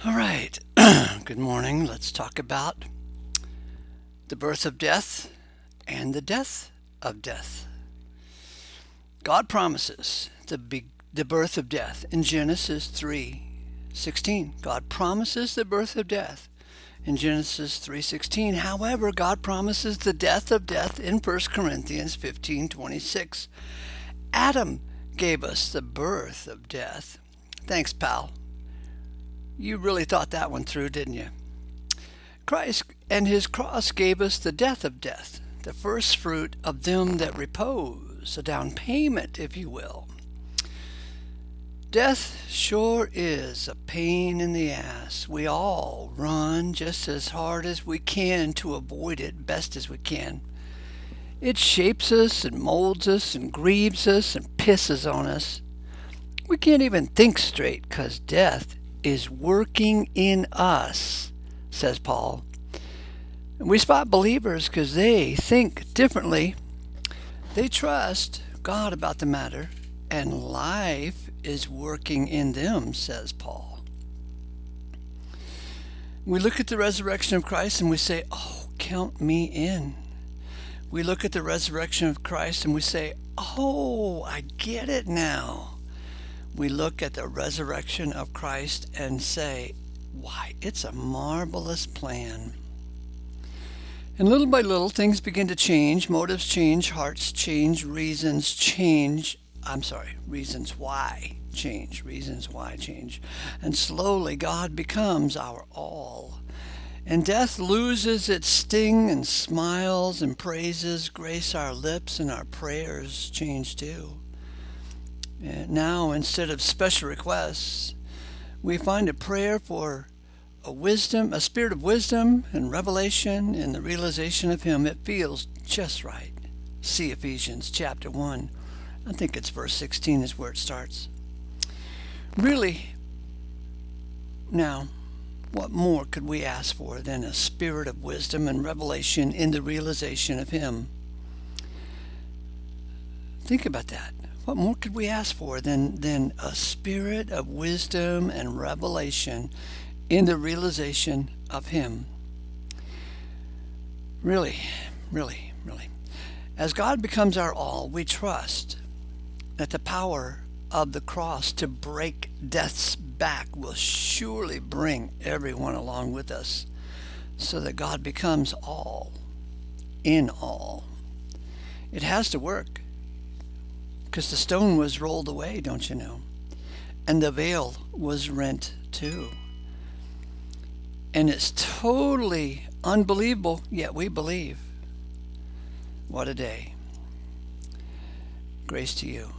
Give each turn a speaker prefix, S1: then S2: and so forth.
S1: All right. Good morning. Let's talk about the birth of death and the death of death. God promises the birth of death in Genesis 3:16. God promises the birth of death in Genesis 3:16. However, God promises the death of death in 1 Corinthians 15:26. Adam gave us the birth of death. Thanks, pal. You really thought that one through, didn't you? Christ and his cross gave us the death of death, the first fruit of them that repose, a down payment, if you will. Death sure is a pain in the ass. We all run just as hard as we can to avoid it best as we can. It shapes us and molds us and grieves us and pisses on us. We can't even think straight because death is working in us, says Paul. And we spot believers because they think differently. They trust God about the matter, and life is working in them, says Paul. We look at the resurrection of Christ and we say, oh, count me in. We look at the resurrection of Christ and we say, oh, I get it now. We look at the resurrection of Christ and say, why, it's a marvelous plan. And little by little, things begin to change. Motives change, hearts change, reasons why change. And slowly, God becomes our all. And death loses its sting, and smiles and praises grace our lips, and our prayers change too. And now, instead of special requests, we find a prayer for a spirit of wisdom and revelation and the realization of Him. It feels just right. See Ephesians chapter 1. I think it's verse 16 is where it starts. Really, now, what more could we ask for than a spirit of wisdom and revelation in the realization of Him? Think about that. What more could we ask for than a spirit of wisdom and revelation in the realization of Him? Really. As God becomes our all, we trust that the power of the cross to break death's back will surely bring everyone along with us, so that God becomes all in all. It has to work, because the stone was rolled away, don't you know? And the veil was rent too. And it's totally unbelievable, yet we believe. What a day. Grace to you.